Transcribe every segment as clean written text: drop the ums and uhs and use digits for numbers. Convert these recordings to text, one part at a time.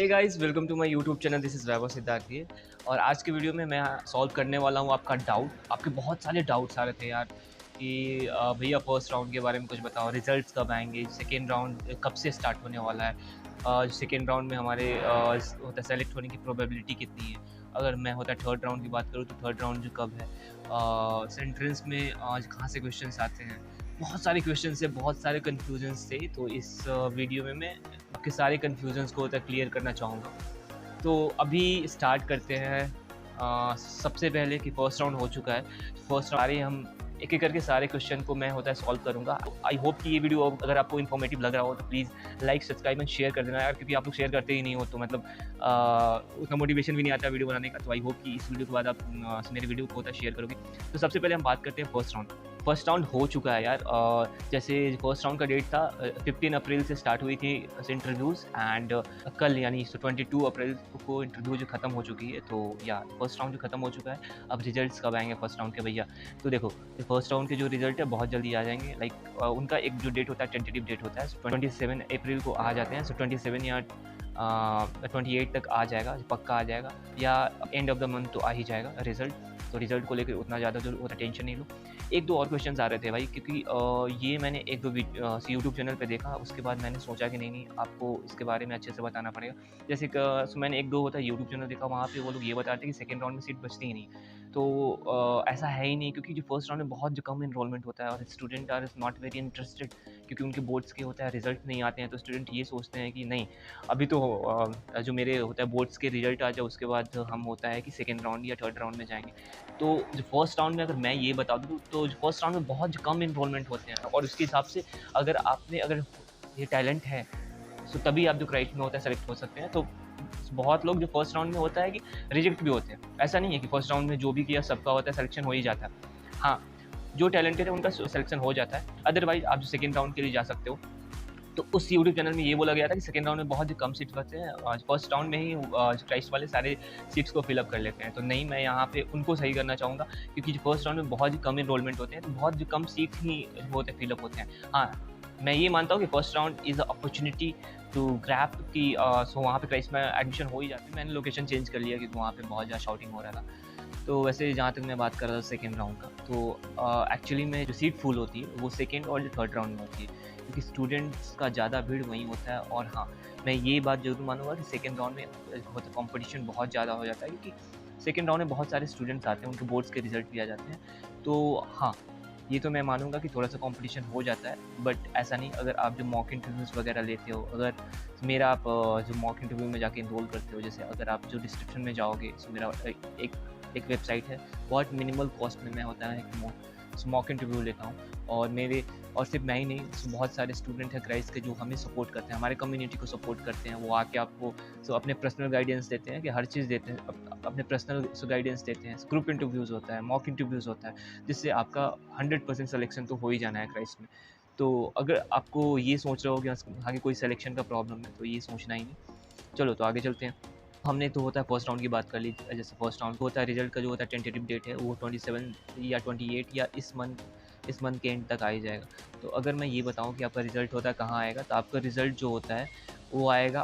Hey guys, welcome to my YouTube channel. This is Vaibhav Siddharthi. और आज की वीडियो में मैं सॉल्व करने वाला हूँ आपका डाउट। आपके बहुत सारे डाउट्स आ रहे थे यार कि भैया फर्स्ट राउंड के बारे में कुछ बताओ, रिजल्ट्स कब आएंगे, सेकेंड राउंड कब से स्टार्ट होने वाला है, सेकेंड राउंड में हमारे होता है सेलेक्ट होने की प्रोबेबिलिटी कितनी है। अगर मैं होता है थर्ड राउंड की बात करूँ तो थर्ड राउंड जो कब है, सेंट्रेंस में कहाँ से क्वेश्चन आते हैं। बहुत सारे क्वेश्चन से बहुत सारे कन्फ्यूजन्स थे, तो इस वीडियो में मैं आपके सारे कन्फ्यूजन्स को क्लियर करना चाहूँगा। तो अभी स्टार्ट करते हैं। सबसे पहले कि फर्स्ट राउंड हो चुका है। फर्स्ट सारे हम एक एक करके सारे क्वेश्चन को मैं सॉल्व करूँगा। आई होप कि ये वीडियो अगर आपको इन्फॉर्मेटिव लग रहा हो तो please like, subscribe and share कर देना यार, क्योंकि आप लोग शेयर करते ही नहीं हो तो मतलब उतना मोटिवेशन भी नहीं आता वीडियो बनाने का। तो आई होप कि इस वीडियो के बाद आप मेरे वीडियो को शेयर करोगे। तो सबसे पहले हम बात करते हैं फर्स्ट राउंड। फर्स्ट राउंड हो चुका है यार। जैसे फर्स्ट राउंड का डेट था 15 अप्रैल से स्टार्ट हुई थी इंटरव्यूज़, एंड कल यानी 22 अप्रैल को इंटरव्यू जो ख़त्म हो चुकी है। तो या फर्स्ट राउंड जो ख़त्म हो चुका है। अब रिजल्ट्स कब आएंगे फर्स्ट राउंड के भैया? तो देखो, फर्स्ट राउंड के जो रिजल्ट है बहुत जल्दी आ जाएंगे। लाइक उनका एक जो डेट होता है, टेंटेटिव डेट होता है, 27 अप्रैल को आ जाते हैं। सो 27 या 28 तक आ जाएगा, पक्का आ जाएगा, या एंड ऑफ द मंथ तो आ ही जाएगा रिजल्ट। तो रिजल्ट को लेकर उतना ज़्यादा जो होता टेंशन नहीं लो। एक दो और क्वेश्चंस आ रहे थे भाई, क्योंकि ये मैंने एक दो यूट्यूब चैनल पे देखा, उसके बाद मैंने सोचा कि नहीं आपको इसके बारे में अच्छे से बताना पड़ेगा। जैसे मैंने एक दो होता है यूट्यूब चैनल देखा, वहाँ पे वो लोग ये बताते हैं कि सेकेंड राउंड में सीट बचती ही नहीं। तो ऐसा है ही नहीं, क्योंकि जो फर्स्ट राउंड में बहुत जो कम इनरोलमेंट होता है और student are is not very interested, क्योंकि उनके बोर्ड्स के होता है रिजल्ट नहीं आते हैं। तो स्टूडेंट ये सोचते हैं कि नहीं, अभी तो जो मेरे होता है बोर्ड्स के रिजल्ट आ जाए, उसके बाद हम होता है कि सेकेंड राउंड या थर्ड राउंड में जाएंगे। तो जो फर्स्ट राउंड में अगर मैं ये बता दूँ तो जो फर्स्ट राउंड में बहुत कम इनरोलमेंट होते हैं, और उसके हिसाब से अगर ये टैलेंट है तो तभी आप जो क्राइटेरिया में होता है सेलेक्ट हो सकते हैं। तो बहुत लोग जो फर्स्ट राउंड में होता है कि रिजेक्ट भी होते हैं। ऐसा नहीं है कि फर्स्ट राउंड में जो भी किया सबका होता है सिलेक्शन हो ही जाता है। हाँ, जो टैलेंटेड है उनका सिलेक्शन हो जाता है। अदरवाइज आप जो सेकेंड राउंड के लिए जा सकते हो। तो उस यूट्यूब चैनल में ये बोला गया था कि सेकेंड राउंड में बहुत ही कम सीट्स बचते हैं, फर्स्ट राउंड में ही क्राइस्ट वाले सारे सीट्स को फिलअप कर लेते हैं। तो नहीं, मैं यहाँ पे उनको सही करना चाहूँगा, क्योंकि जो फर्स्ट राउंड में बहुत ही कम इनरोलमेंट होते हैं, तो बहुत ही कम सीट ही होते फिलअप होते हैं। हाँ, मैं ये मानता हूँ कि first round is a opportunity to grab की सो वहाँ पे क्राइस्ट में एडमिशन हो ही जाती है। मैंने लोकेशन चेंज कर लिया क्योंकि वहाँ पे बहुत ज़्यादा शाउटिंग हो रहा था। तो वैसे जहाँ तक मैं बात कर रहा था सेकेंड राउंड का, तो एक्चुअली में जो सीट फुल होती है वो सेकेंड और जो थर्ड राउंड में होती है, क्योंकि स्टूडेंट्स का ज़्यादा भीड़ वहीं होता है। और हाँ, मैं ये बात ज़रूर मानूंगा कि सेकेंड राउंड में होता कंपटीशन बहुत ज़्यादा हो जाता है, क्योंकि सेकेंड राउंड में बहुत सारे स्टूडेंट्स आते हैं, उनके बोर्ड्स के रिजल्ट भी आ जाते हैं। तो हाँ, ये तो मैं मानूंगा कि थोड़ा सा कंपटीशन हो जाता है, बट ऐसा नहीं। अगर आप जो मॉक इंटरव्यूज़ वगैरह लेते हो, अगर मेरा आप जो मॉक इंटरव्यू में जाके इनरोल करते हो, जैसे अगर आप जो डिस्क्रिप्शन में जाओगे, तो मेरा एक वेबसाइट है, बहुत मिनिमल कॉस्ट में मैं होता है एक मॉक इंटरव्यू लेता हूँ। और सिर्फ मैं ही नहीं, बहुत सारे स्टूडेंट हैं क्राइस्ट के जो हमें सपोर्ट करते हैं, हमारे कम्युनिटी को सपोर्ट करते हैं। वो आके आपको अपने पर्सनल गाइडेंस देते हैं, कि हर चीज़ देते हैं, अपने पर्सनल गाइडेंस देते हैं। ग्रुप इंटरव्यूज़ होता है, मॉक इंटरव्यूज़ होता है, जिससे आपका 100% सिलेक्शन तो हो ही जाना है क्राइस्ट में। तो अगर आपको ये सोच रहे हो कि आगे कोई सिलेक्शन का प्रॉब्लम है, तो ये सोचना ही नहीं। चलो तो आगे चलते हैं। हमने तो होता है फर्स्ट राउंड की बात कर ली। जैसे फर्स्ट राउंड होता है, रिजल्ट का जो होता है टेंटेटिव डेट है वो 27 या 28 या इस मंथ के एंड तक आ ही जाएगा। तो अगर मैं ये बताऊं कि आपका रिजल्ट होता है कहाँ आएगा, तो आपका रिजल्ट जो होता है वो आएगा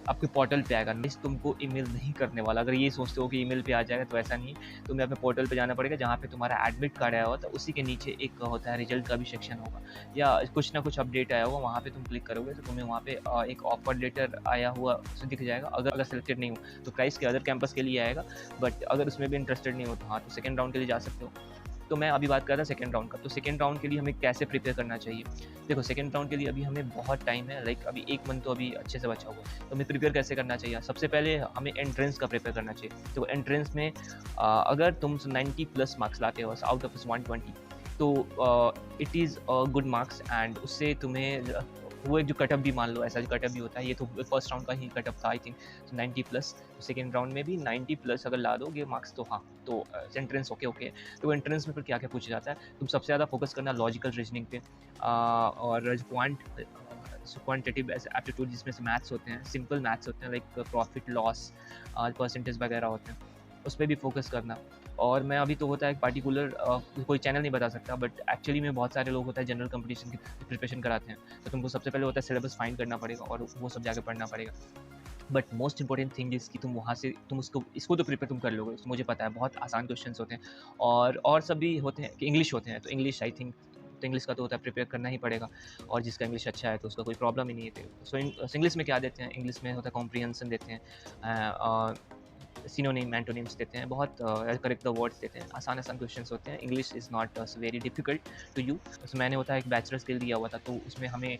आपके पोर्टल पे आएगा। मिस तुमको ईमेल नहीं करने वाला। अगर ये सोचते हो कि ईमेल पे आ जाएगा, तो ऐसा नहीं है। तुम्हें अपने पोर्टल पे जाना पड़ेगा, जहाँ पे तुम्हारा एडमिट कार्ड आया हुआ था, उसी के नीचे एक होता है रिजल्ट का भी सेक्शन होगा, या कुछ ना कुछ अपडेट आया होगा, वहाँ पे तुम क्लिक करोगे तो तुम्हें वहाँ पे एक ऑफर लेटर आया हुआ उसे दिख जाएगा। अगर सेलेक्टेड नहीं हो तो क्राइस्ट के अदर कैंपस के लिए आएगा, बट अगर उसमें भी इंटरेस्टेड नहीं हो तो हाँ, तो सेकेंड राउंड के लिए जा सकते हो। तो मैं अभी बात कर रहा था सेकेंड राउंड का। तो सेकेंड राउंड के लिए हमें कैसे प्रिपेयर करना चाहिए? देखो, सेकेंड राउंड के लिए अभी हमें बहुत टाइम है, लाइक अभी 1 मंथ तो अभी अच्छे से बचा हुआ है। तो हमें प्रिपेयर कैसे करना चाहिए? सबसे पहले हमें एंट्रेंस का प्रिपेयर करना चाहिए। तो एंट्रेंस में अगर तुम 90 प्लस मार्क्स लाते हो आउट ऑफ 120, तो it is good marks, and उससे तुम्हें वो एक जो कटअप भी मान लो, ऐसा जो कटअप भी होता है, ये तो फर्स्ट राउंड का ही कटअप था आई थिंक। तो 90 प्लस, सेकेंड राउंड में भी 90 प्लस अगर ला दोगे मार्क्स, तो हाँ, तो एंट्रेंस ओके। तो एंट्रेंस में फिर क्या क्या पूछा जाता है? तुम सबसे ज़्यादा फोकस करना लॉजिकल रीजनिंग पे, और क्वांटिटेटिव एप्टीट्यूड, जिसमें से मैथ्स होते हैं, सिंपल मैथ्स होते हैं, लाइक प्रॉफिट लॉस, परसेंटेज वगैरह होते हैं, उस पर भी फोकस करना। और मैं अभी तो होता है पार्टिकुलर कोई चैनल नहीं बता सकता, बट एक्चुअली में बहुत सारे लोग होता है जनरल कंपटीशन की प्रिपरेशन कराते हैं। तो तुमको सबसे पहले होता है सिलेबस फाइंड करना पड़ेगा और वो सब जाके पढ़ना पड़ेगा। But most important thing is कि तुम वहाँ से तुम उसको इसको तो प्रिपेयर तुम कर लोगे, मुझे पता है बहुत आसान क्वेश्चंस होते हैं। और सब भी होते हैं कि इंग्लिश होते हैं, तो इंग्लिश आई थिंक तो इंग्लिश का तो होता है प्रिपेयर करना ही पड़ेगा। और जिसका इंग्लिश अच्छा है तो उसका कोई प्रॉब्लम ही नहीं है। सो इंग्लिश में क्या देते हैं, इंग्लिश में होता है कॉम्प्रिहेंशन देते हैं, सिनोनिम एंटोनिम्स देते हैं, बहुत करेक्ट द वर्ड्स देते हैं, आसान आसान क्वेश्चंस होते हैं। English is not very difficult to you. उसमें मैंने होता है एक बैचलर स्किल दिया हुआ था, तो उसमें हमें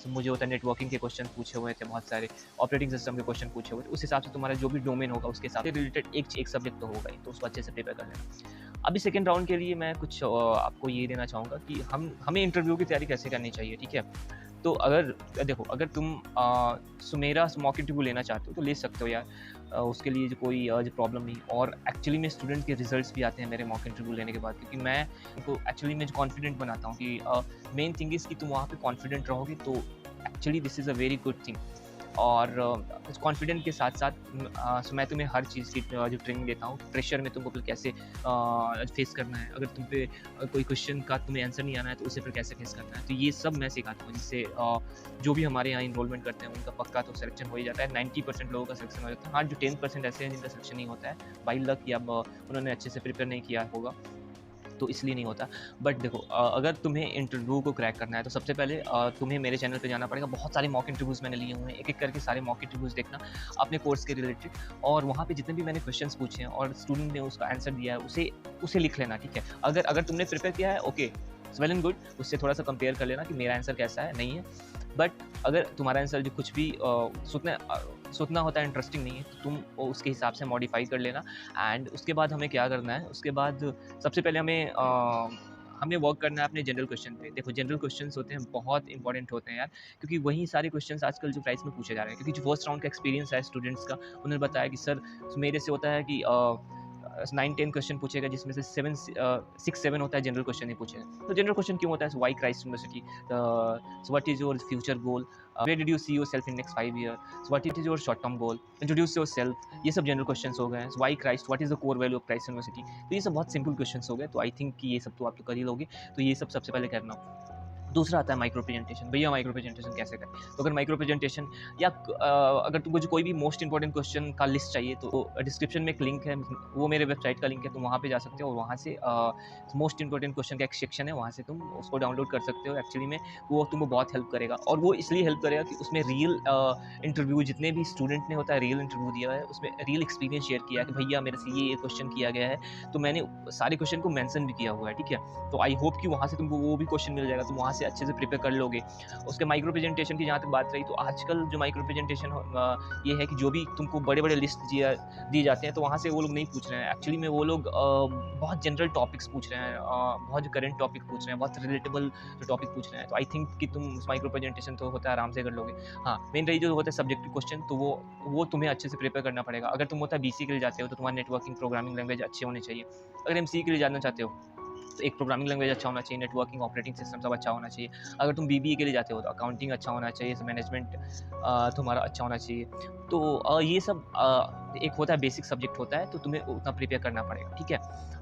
मुझे होता है नेटवर्किंग के क्वेश्चन पूछे हुए थे बहुत सारे, ऑपरेटिंग सिस्टम के क्वेश्चन पूछे हुए थे। उस हिसाब से तुम्हारा जो भी डोमेन होगा उसके हिसाब से रिलेटेड एक सब्जेक्ट तो होगा ही, तो उसको अच्छे से प्रिपेयर कर लेना। अभी सेकेंड राउंड के लिए मैं कुछ आपको ये देना चाहूँगा कि हमें इंटरव्यू की तैयारी कैसे करनी चाहिए, ठीक है। तो अगर देखो, अगर तुम सुमेरा मॉक इंटरव्यू लेना चाहते हो तो ले सकते हो यार, उसके लिए जो कोई जो प्रॉब्लम नहीं। और एक्चुअली में स्टूडेंट के रिजल्ट्स भी आते हैं मेरे मॉक इंटरव्यू लेने के बाद, क्योंकि मैं उनको एक्चुअली में कॉन्फिडेंट बनाता हूँ कि मेन थिंग इज़ कि तुम वहाँ पे कॉन्फिडेंट रहोगे तो actually this is a very good thing. और कॉन्फिडेंट के साथ साथ मैं तुम्हें हर चीज़ की जो ट्रेनिंग देता हूँ, प्रेशर में तुमको फिर कैसे फेस करना है, अगर तुम पे कोई क्वेश्चन का तुम्हें आंसर नहीं आना है तो उसे फिर कैसे फेस करना है, तो ये सब मैं सिखाता हूँ, जिससे जो भी हमारे यहाँ इनरोलमेंट करते हैं उनका पक्का तो सिलेक्शन हो ही जाता है। 90% लोगों का सिलेक्शन हो जाता है। हाँ, जो 10% ऐसे हैं जिनका सिलेक्शन नहीं होता है बाई लक, या उन्होंने अच्छे से प्रिपेयर नहीं किया होगा तो इसलिए नहीं होता। बट देखो, अगर तुम्हें इंटरव्यू को क्रैक करना है तो सबसे पहले तुम्हें मेरे चैनल पे जाना पड़ेगा। बहुत सारे मॉक इंटरव्यूज़ मैंने लिए हुए हैं, एक-एक करके सारे मॉक इंटरव्यूज़ देखना अपने कोर्स के रिलेटेड, और वहाँ पे जितने भी मैंने क्वेश्चंस पूछे हैं और स्टूडेंट ने उसका आंसर दिया है उसे लिख लेना, ठीक है। अगर तुमने प्रिपेयर किया है, ओके, वेल एंड गुड, उससे थोड़ा सा कंपेयर कर लेना कि मेरा आंसर कैसा है, नहीं है। बट अगर तुम्हारा आंसर जो कुछ भी सुतना होता है इंटरेस्टिंग नहीं है, तो तुम उसके हिसाब से मॉडिफाई कर लेना। एंड उसके बाद हमें क्या करना है, उसके बाद सबसे पहले हमें वर्क करना है अपने जनरल क्वेश्चन पे। देखो, जनरल क्वेश्चंस होते हैं बहुत इंपॉर्टेंट होते हैं यार, क्योंकि वही सारे क्वेश्चंस आजकल जो प्राइस में पूछे जा रहे हैं। क्योंकि जो फर्स्ट राउंड का एक्सपीरियंस है स्टूडेंट्स का, उन्होंने बताया कि सर मेरे से होता है कि 9-10 क्वेश्चन पूछेगा, जिसमें से 6-7 होता है जनरल क्वेश्चन ही पूछेगा। तो जनरल क्वेश्चन क्यों होता है? Why Christ University, what is your future goal, where did you see yourself in next 5 year, what is your short term goal, introduce yourself, ये सब जनरल क्वेश्चंस हो गए। Why Christ, what is the core value of Christ University. तो ये सब बहुत simple questions हो गए, तो आई थिंक कि ये सब तो आप तो कर ही लोगे, तो ये सब सबसे पहले करना। दूसरा आता है माइक्रो प्रेजेंटेशन। भैया माइक्रो प्रेजेंटेशन कैसे करें? तो अगर माइक्रो प्रेजेंटेशन या अगर तुमको जो कोई भी मोस्ट इंपॉर्टेंट क्वेश्चन का लिस्ट चाहिए तो डिस्क्रिप्शन में एक लिंक है, वो मेरे वेबसाइट का लिंक है, तुम वहाँ पे जा सकते हो और वहाँ से मोस्ट इंपॉर्टेंट क्वेश्चन का एक सेक्शन है, वहाँ से तुम उसको डाउनलोड कर सकते हो। एक्चुअली में वो तुमको बहुत हेल्प करेगा, और वो इसलिए हेल्प करेगा कि उसमें रियल इंटरव्यू, जितने भी स्टूडेंट ने होता है रियल इंटरव्यू दिया है, उसमें रियल एक्सपीरियंस शेयर किया है कि भैया मेरे से ये क्वेश्चन किया गया है, तो मैंने सारे क्वेश्चन को मेंशन भी किया हुआ है, ठीक है। तो आई होप कि वहाँ से तुमको वो भी क्वेश्चन मिल जाएगा, तुम वहाँ से अच्छे से प्रिपेयर कर लोगे। उसके माइक्रो प्रेजेंटेशन की जहाँ तक बात रही, तो आजकल जो माइक्रो प्रेजेंटेशन ये है कि जो भी तुमको बड़े-बड़े लिस्ट दिए जाते हैं, तो वहाँ से वो लोग नहीं पूछ रहे हैं। एक्चुअली में वो लोग बहुत जनरल टॉपिक्स पूछ रहे हैं, बहुत जो करंट टॉपिक पूछ रहे हैं, बहुत रिलेटेबल जो टॉपिक पूछ रहे हैं। तो आई थिंक कि तुम माइक्रो प्रेजेंटेशन तो होता है आराम से कर लोगे। हाँ, मेन रही जो होता है सब्जेक्टिव क्वेश्चन, तो वो तुम्हें अच्छे से प्रिपेयर करना पड़ेगा। अगर तुम होता है बीसी के लिए जाते हो तो तुम्हारा नेटवर्किंग प्रोग्रामिंग लैंग्वेज अच्छे होने चाहिए। अगर एमसीए के लिए जाना चाहते हो तो एक प्रोग्रामिंग लैंग्वेज अच्छा होना चाहिए, नेटवर्किंग, ऑपरेटिंग सिस्टम सब अच्छा होना चाहिए। अगर तुम बीबीए के लिए जाते हो तो अकाउंटिंग अच्छा होना चाहिए, मैनेजमेंट तुम्हारा अच्छा होना चाहिए। तो ये सब एक होता है बेसिक सब्जेक्ट होता है, तो तुम्हें उतना प्रिपेयर करना पड़ेगा, ठीक है।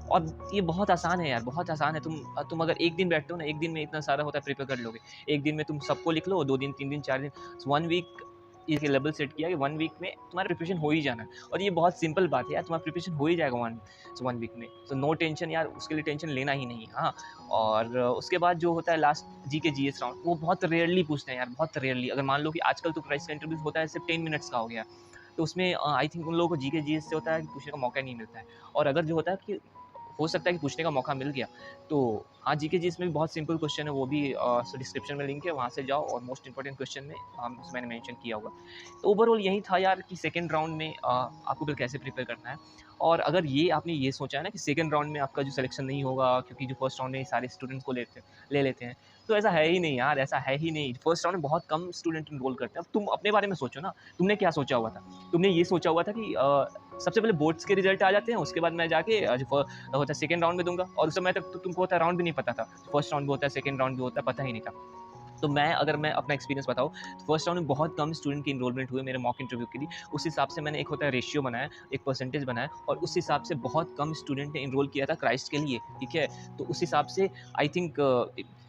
और ये बहुत आसान है यार, बहुत आसान है। तुम अगर एक दिन बैठते हो ना, एक दिन में इतना सारा होता है प्रिपेयर कर लोगे। एक दिन में तुम सबको लिख लो, 2 दिन, 3 दिन, 4 दिन, 1 वीक ये लेवल सेट किया कि 1 वीक में तुम्हारा प्रिपरेशन हो ही जाना है। और ये बहुत सिंपल बात है यार, तुम्हारा प्रिपरेशन हो ही जाएगा 1 वीक में। तो नो टेंशन यार, उसके लिए टेंशन लेना ही नहीं है। हाँ, और उसके बाद जो होता है लास्ट जीके जीएस राउंड, वो बहुत रेयरली पूछते हैं यार, बहुत रेयरली। अगर मान लो कि आजकल तो प्राइस का इंटरव्यू होता है सिर्फ 10 मिनट्स का हो गया, तो उसमें आई थिंक उन लोगों को जीके जीएस से होता है कि पूछने का मौका ही नहीं मिलता है। और अगर जो होता है कि हो सकता है कि पूछने का मौका मिल गया, तो हाँ, जीके जी इसमें भी बहुत सिंपल क्वेश्चन है, वो भी डिस्क्रिप्शन में लिंक है, वहाँ से जाओ और मोस्ट इंपॉर्टेंट क्वेश्चन में मैंने मेंशन किया होगा। तो ओवरऑल यही था यार कि सेकंड राउंड में आपको फिर कैसे प्रिपेयर करना है। और अगर ये आपने ये सोचा है ना कि सेकंड राउंड में आपका जो सिलेक्शन नहीं होगा, क्योंकि जो फर्स्ट राउंड में सारे स्टूडेंट्स को ले लेते हैं, तो ऐसा है ही नहीं यार, ऐसा है ही नहीं। फर्स्ट राउंड में बहुत कम स्टूडेंट इनरोल करते हैं। अब तुम अपने बारे में सोचो ना, तुमने क्या सोचा हुआ था? तुमने ये सोचा हुआ था कि सबसे पहले बोर्ड्स के रिजल्ट आ जाते हैं, उसके बाद मैं जाके जो होता है सेकंड राउंड में दूंगा, और उस समय तक तो तुमको होता है राउंड भी नहीं पता था, फर्स्ट राउंड भी होता है, सेकंड राउंड भी होता है, पता ही नहीं था। तो मैं अपना एक्सपीरियंस बताऊँ, तो फर्स्ट राउंड में बहुत कम स्टूडेंट के एनरोलमेंट हुए मेरे मॉक इंटरव्यू के लिए। उस हिसाब से मैंने एक होता है रेशियो बनाया, एक परसेंटेज बनाया और उस हिसाब से बहुत कम स्टूडेंट ने एनरोल किया था क्राइस्ट के लिए, ठीक है? तो उस हिसाब से आई थिंक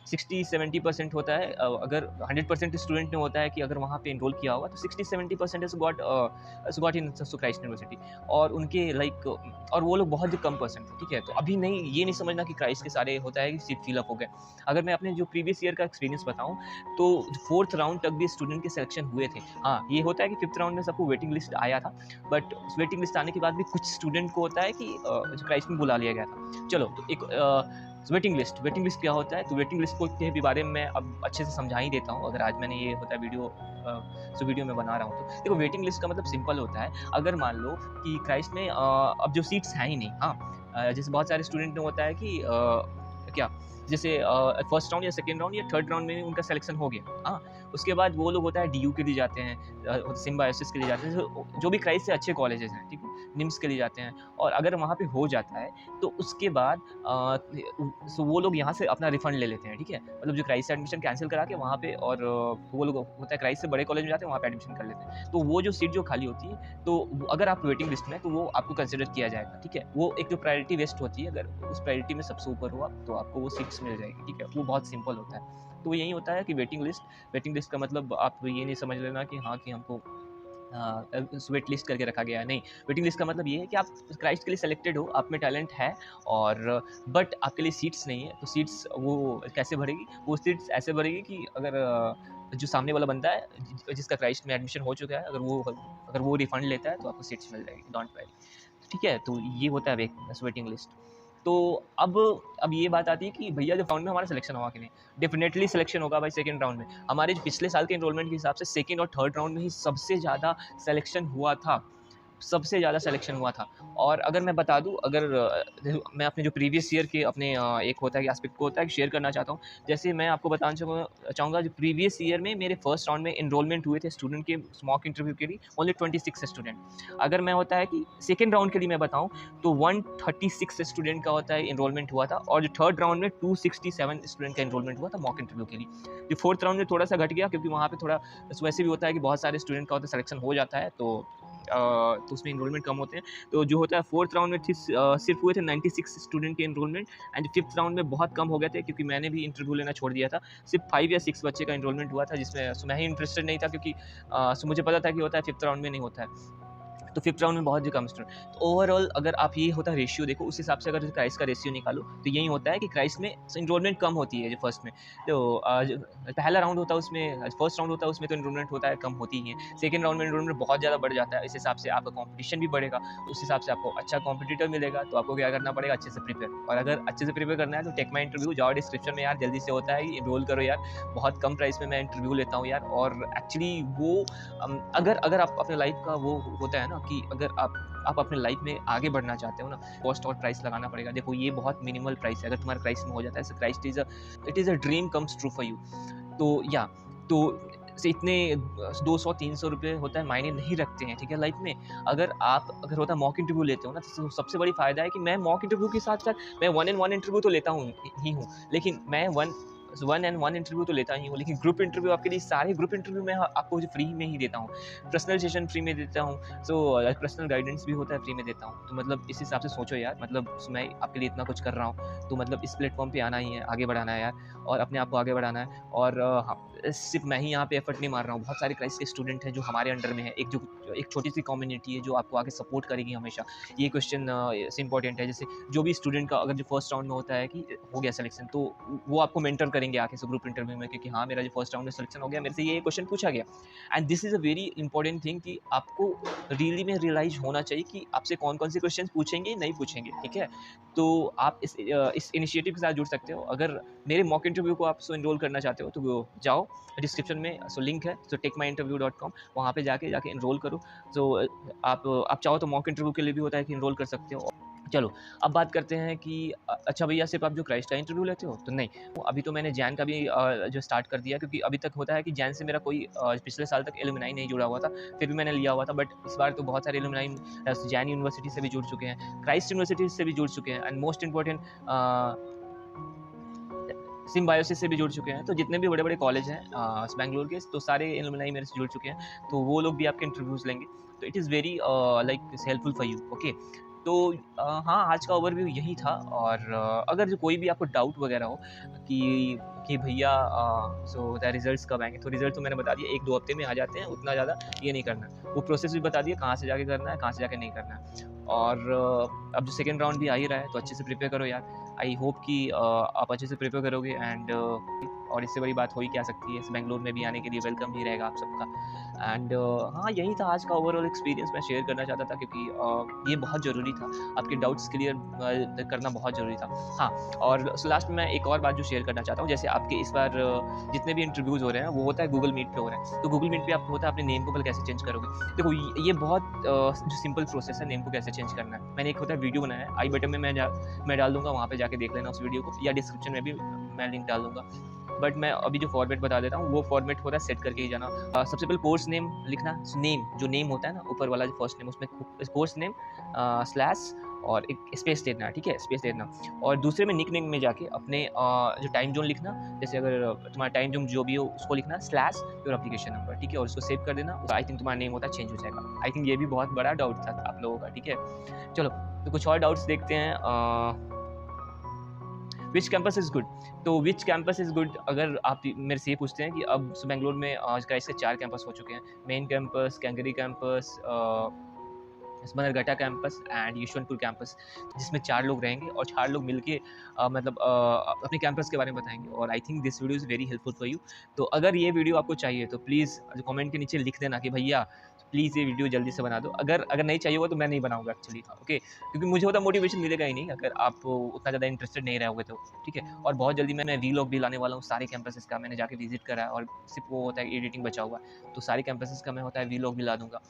60-70% होता है, अगर 100% स्टूडेंट ने होता है कि अगर वहाँ पे एनरोल किया होगा तो 60-70% has got in Christ university और उनके लाइक और वो लोग बहुत ही कम परसेंट थे, ठीक है? तो अभी नहीं, ये नहीं समझना कि क्राइस्ट के सारे होता है कि सीट फिल अप हो गए। अगर मैं अपने जो प्रीवियस ईयर का एक्सपीरियंस बताऊँ, तो 4th राउंड तक भी स्टूडेंट के सिलेक्शन हुए थे। हाँ, ये होता है कि 5th राउंड में सबको वेटिंग लिस्ट आया था, बट उस वेटिंग लिस्ट आने के बाद भी कुछ स्टूडेंट को होता है कि जो क्राइस्ट में बुला लिया गया था। चलो, तो एक वेटिंग लिस्ट क्या होता है? तो वेटिंग लिस्ट को के भी बारे में मैं अब अच्छे से समझा ही देता हूँ, अगर आज मैंने ये होता है वीडियो मैं बना रहा हूँ तो। देखो, वेटिंग लिस्ट का मतलब सिंपल होता है, अगर मान लो कि क्राइस्ट में अब जो सीट्स हैं ही नहीं, हाँ, जैसे बहुत सारे स्टूडेंट में होता है कि क्या जैसे फर्स्ट राउंड या सेकंड राउंड या थर्ड राउंड में उनका सिलेक्शन हो गया, हाँ, उसके बाद वो लोग होता है डीयू के लिए जाते हैं, सिम्बायोसिस के लिए जाते हैं, जो भी क्राइस्ट से अच्छे कॉलेजेस हैं, ठीक है, निम्स के लिए जाते हैं और अगर वहाँ पे हो जाता है तो उसके बाद सो वो लोग यहाँ से अपना रिफंड ले लेते हैं, ठीक है, मतलब जो क्राइस्ट से एडमिशन कैंसिल करा के वहाँ पे और वो लोग होता है क्राइस्ट से बड़े कॉलेज में जाते हैं, वहाँ पे एडमिशन कर लेते हैं, तो वो जो सीट जो खाली होती है, तो अगर आप वेटिंग लिस्ट में, तो वो आपको कंसिडर किया जाएगा, ठीक है, वो एक जो प्रायोरिटी लिस्ट होती है, अगर उस प्रायोरिटी में सबसे ऊपर हो आप, तो आपको वो सीट्स मिल जाएगी, ठीक है, वो बहुत सिंपल होता है। तो यही होता है कि वेटिंग लिस्ट का मतलब आप ये नहीं समझ लेना कि हाँ, कि हमको वेट लिस्ट करके रखा गया है, नहीं। वेटिंग लिस्ट का मतलब ये है कि आप क्राइस्ट के लिए सिलेक्टेड हो, आप में टैलेंट है और बट आपके लिए सीट्स नहीं है, तो सीट्स वो कैसे भरेगी? वो सीट्स ऐसे भरेगी कि अगर जो सामने वाला बंदा है जिसका क्राइस्ट में एडमिशन हो चुका है, अगर वो रिफंड लेता है तो आपको सीट्स मिल जाएगी, डोंट वरी। ठीक है? तो ये होता है वेटिंग लिस्ट। तो अब ये बात आती है कि भैया जो राउंड में हमारा सिलेक्शन हुआ कि नहीं? डेफिनेटली सिलेक्शन होगा भाई सेकंड राउंड में। हमारे जो पिछले साल के एनरोलमेंट के हिसाब से सेकंड और थर्ड राउंड में ही सबसे ज़्यादा सिलेक्शन हुआ था। सबसे ज़्यादा सिलेक्शन हुआ था और अगर मैं बता दूँ, अगर मैं अपने जो प्रीवियस ईयर के अपने एक होता है कि एस्पेक्ट को होता है कि शेयर करना चाहता हूँ। जैसे मैं आपको बताना चाहूँगा जो प्रीवियस ईयर में मेरे फर्स्ट राउंड में एनरोलमेंट हुए थे स्टूडेंट के मॉक इंटरव्यू के लिए ओनली 26 स्टूडेंट। अगर मैं होता है कि सेकंड राउंड के लिए मैं बताऊँ तो 136 स्टूडेंट का होता है एनरोलमेंट हुआ था और जो थर्ड राउंड में 267 स्टूडेंट का एनरोलमेंट हुआ था मॉक इंटरव्यू के लिए। जो फोर्थ राउंड में थोड़ा सा घट गया क्योंकि वहाँ पे थोड़ा वैसे भी होता है कि बहुत सारे स्टूडेंट का होता है सिलेक्शन हो जाता है, तो उसमें एनरोलमेंट कम होते हैं। तो जो होता है फोर्थ राउंड में सिर्फ हुए थे 96 स्टूडेंट के एनरोलमेंट एंड फिफ्थ राउंड में बहुत कम हो गए थे क्योंकि मैंने भी इंटरव्यू लेना छोड़ दिया था। सिर्फ 5 या 6 बच्चे का एनरोलमेंट हुआ था जिसमें मैं ही इंटरेस्टेड नहीं था क्योंकि मुझे पता था कि होता है फिफ्थ राउंड में नहीं होता है। तो फिफ्थ राउंड में बहुत ही कम स्टूडेंट। तो ओवरऑल अगर आप ये होता है रेशियो देखो, उस हिसाब से अगर क्राइस्ट का रेशियो निकालो तो यही होता है कि क्राइस्ट में एनरोलमेंट कम होती है जो फर्स्ट में। तो पहला राउंड होता है उसमें, फर्स्ट राउंड होता है उसमें तो एनरोलमेंट होता है कम होती ही है। सेकंड राउंड में एनरोलमेंट बहुत ज़्यादा बढ़ जाता है, इस हिसाब से आपका कॉम्पिटिशन भी बढ़ेगा, उस हिसाब से आपको अच्छा कॉम्पिटिटर मिलेगा। तो आपको क्या करना पड़ेगा, अच्छे से प्रिपेयर। और अगर अच्छे से प्रिपेयर करना है तो टेक माई इंटरव्यू जाओ, डिस्क्रिप्शन में यार जल्दी से होता है एनरोल करो यार, बहुत कम प्राइस में मैं इंटरव्यू लेता हूँ यार। और एक्चुअली वो अगर आप अपने लाइफ का वो होता है ना कि अगर आप अपने लाइफ में आगे बढ़ना चाहते हो ना, कॉस्ट और प्राइस लगाना पड़ेगा। देखो ये बहुत मिनिमल प्राइस है, अगर तुम्हारा प्राइस में हो जाता है, Christ it is a dream comes true for you. तो या तो से इतने 200-300 रुपये होता है मायने नहीं रखते हैं, ठीक है, लाइफ में। अगर होता है मॉक इंटरव्यू लेते हो ना, तो सबसे बड़ी फ़ायदा है कि मैं मॉक इंटरव्यू के साथ-साथ मैं 1 एंड 1 इंटरव्यू तो लेता हूँ, लेकिन मैं 1 एंड 1 इंटरव्यू तो लेता ही हूँ, लेकिन ग्रुप इंटरव्यू आपके लिए सारे ग्रुप इंटरव्यू मैं आपको फ्री में ही देता हूँ। पर्सनल सेशन फ्री में देता हूँ, पर्सनल गाइडेंस भी होता है फ्री में देता हूँ। तो मतलब इस हिसाब से सोचो यार, मतलब मैं आपके लिए इतना कुछ कर रहा हूँ, तो मतलब इस प्लेटफॉर्म पे आना ही है, आगे बढ़ाना है यार और अपने आप को आगे बढ़ाना है। और सिर्फ मैं ही यहाँ पे एफर्ट नहीं मार रहा हूँ, बहुत सारे क्राइस्ट के स्टूडेंट हैं जो हमारे अंडर में है। एक छोटी सी कम्युनिटी है जो आपको आगे सपोर्ट करेगी हमेशा। ये क्वेश्चन से इंपॉर्टेंट है, जैसे जो भी स्टूडेंट का अगर जो फर्स्ट राउंड में होता है कि हो गया सिलेक्शन, तो वो आपको मेंटर करेंगे आके से ग्रुप इंटरव्यू में कि हाँ मेरा जो फर्स्ट राउंड में सिलेक्शन हो गया, मेरे से ये क्वेश्चन पूछा गया। And this is a very important thing कि आपको रियली में रियलाइज होना चाहिए कि आपसे कौन कौन से क्वेश्चन पूछेंगे नहीं पूछेंगे, ठीक है। तो आप इस इनिशिएटिव के साथ जुड़ सकते हो। अगर मेरे मॉक इंटरव्यू को आप एनरोल करना चाहते हो तो जाओ, डिस्क्रिप्शन में लिंक है, techmyinterview.com, वहाँ पे जाके एनरोल करो। तो आप चाहो तो मॉक इंटरव्यू के लिए भी होता है कि एनरोल कर सकते हो। चलो, अब बात करते हैं कि अच्छा भैया सिर्फ आप जो क्राइस्ट का इंटरव्यू लेते हो? तो नहीं, अभी तो मैंने जैन का भी जो स्टार्ट कर दिया, क्योंकि अभी तक होता है कि जैन से मेरा कोई पिछले साल तक एलुमनाई नहीं जुड़ा हुआ था, फिर भी मैंने लिया हुआ था। बट इस बार तो बहुत सारे एलुमनाई जैन यूनिवर्सिटी से भी जुड़ चुके हैं, क्राइस्ट यूनिवर्सिटी से भी जुड़ चुके हैं एंड मोस्ट इम्पोर्टेंट सिम्बायोसिस से भी जुड़ चुके हैं। तो जितने भी बड़े-बड़े कॉलेज हैं बैंगलोर के, तो सारे एलुमनाई मेरे से जुड़ चुके हैं, तो वो लोग भी आपके इंटरव्यूज़ लेंगे। तो it is very like helpful for you, okay. तो हाँ, आज का ओवरव्यू यही था। और अगर जो कोई भी आपको डाउट वगैरह हो कि भैया सो द रिजल्ट्स कब आएँगे, तो रिजल्ट तो मैंने बता दिया 1-2 हफ्ते में आ जाते हैं, उतना ज़्यादा ये नहीं करना है। वो प्रोसेस भी बता दिया, कहाँ से जाके करना है, कहाँ से जाके नहीं करना है। और अब जो सेकंड राउंड भी आ ही रहा है, तो अच्छे से प्रिपेयर करो यार। आई होप कि आप अच्छे से प्रिपेयर करोगे। एंड और इससे बड़ी बात हो ही क्या सकती है, इस बैंगलोर में भी आने के लिए वेलकम ही रहेगा आप सबका। एंड हाँ, यही था आज का ओवरऑल एक्सपीरियंस मैं शेयर करना चाहता था, क्योंकि ये बहुत ज़रूरी था, आपके डाउट्स क्लियर करना बहुत ज़रूरी था। हाँ, और लास्ट में मैं एक और बात जो शेयर करना चाहता हूँ, जैसे आपके इस बार जितने भी इंटरव्यूज़ हो रहे हैं वो होता है गूगल मीट पे हो रहे हैं। तो गूगल मीट पे आप होता है अपने नेम को पहले कैसे चेंज करोगे। देखो ये बहुत जो सिंपल प्रोसेस है नेम को कैसे चेंज करना है। मैंने एक होता है वीडियो बनाया है, आई बटन में मैं डाल दूँगा, वहाँ पे जाके देख लेना उस वीडियो को, या डिस्क्रिप्शन में भी मैं लिंक डाल दूँगा। बट मैं अभी जो फॉर्मेट बता देता हूँ, वो फॉर्मेट होता है सेट करके ही जाना। सबसे पहले कोर्स नेम लिखना, नेम जो नेम होता है ना ऊपर वाला जो फर्स्ट नेम, उसमें कोर्स नेम स्लैश और एक स्पेस देना, ठीक है, स्पेस देना। और दूसरे में निकनेम में जाके अपने जो टाइम जोन लिखना, जैसे अगर तुम्हारा टाइम जोन जो भी हो उसको लिखना, स्लैश योर एप्लीकेशन नंबर, ठीक है, और उसको सेव कर देना। आई थिंक तुम्हारा नेम होता है चेंज हो जाएगा। आई थिंक ये भी बहुत बड़ा डाउट था आप लोगों का, ठीक है। चलो, तो कुछ और डाउट्स देखते हैं। विच कैंपस इज़ गुड, तो विच कैंपस इज़ गुड, अगर आप मेरे से ये पूछते हैं कि अब बेंगलोर में आज का इसके 4 कैंपस हो चुके हैं। Main campus, Kengeri campus, Bannerghatta campus and Yeshwantpur campus, जिसमें 4 लोग रहेंगे और 4 लोग मिलके मतलब अपने कैंपस के बारे में बताएंगे। और आई think this video is very helpful for you. तो अगर ये वीडियो आपको चाहिए तो प्लीज़ कमेंट के नीचे लिख देना कि भैया प्लीज़ ये वीडियो जल्दी से बना दो। अगर नहीं चाहिए होगा तो मैं नहीं बनाऊंगा एक्चुअली, ओके, क्योंकि मुझे होता मोटिवेशन मिलेगा ही नहीं अगर आप उतना ज़्यादा इंटरेस्टेड नहीं रहोगे तो, ठीक है। और बहुत जल्दी मैं वीलॉग भी लाने वाला हूँ सारे कैंपसेस का, मैंने जाके विजिट करा है, और सिर्फ वो होता है एडिटिंग बचा हुआ है, तो सारे कैंपसेस का मैं होता है वीलॉग भी ला दूंगा।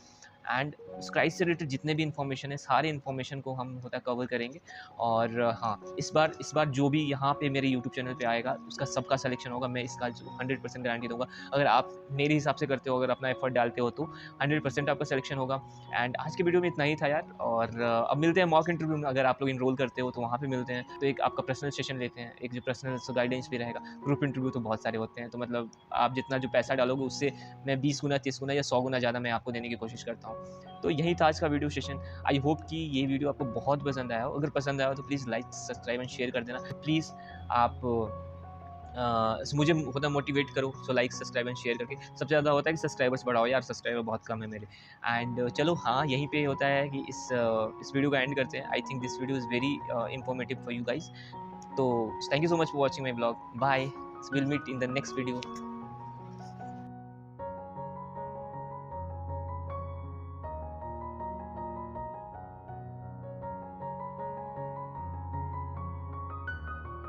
एंड स्क्राइस से रिलेटेड जितने भी इन्फॉर्मेशन है, सारे इन्फॉर्मेशन को हम होता है कवर करेंगे। और हाँ, इस बार जो भी यहाँ पे मेरे यूट्यूब चैनल पे आएगा उसका सबका सिलेक्शन होगा, मैं इसका 100% गारंटी दूंगा। अगर आप मेरे हिसाब से करते हो, अगर अपना एफर्ट डालते हो, तो 100% आपका सिलेक्शन होगा। एंड आज के वीडियो में इतना ही था यार। और अब मिलते हैं मॉक इंटरव्यू में, अगर आप लोग इनरोल करते हो तो वहाँ पे मिलते हैं, तो एक आपका पर्सनल सेशन लेते हैं, एक जो पर्सनल गाइडेंस भी रहेगा। ग्रुप इंटरव्यू तो बहुत सारे होते हैं, तो मतलब आप जितना जो पैसा डालोगे उससे मैं 20 गुना, 30 गुना या 100 गुना ज़्यादा मैं आपको देने की कोशिश करता हूँ। तो यही था आज का वीडियो सेशन। आई होप कि ये वीडियो आपको बहुत पसंद आया हो। अगर पसंद आया हो तो please like, subscribe and share कर देना। प्लीज़ आप मुझे होता मोटिवेट करो, so like, subscribe and share करके। सबसे ज़्यादा होता है कि सब्सक्राइबर्स बढ़ाओ यार, सब्सक्राइबर बहुत कम है मेरे। एंड चलो हाँ, यहीं पे होता है कि इस वीडियो का एंड करते हैं। I think this video is very informative for you guys. तो thank you so much for watching my blog. Bye, will meet in the next video.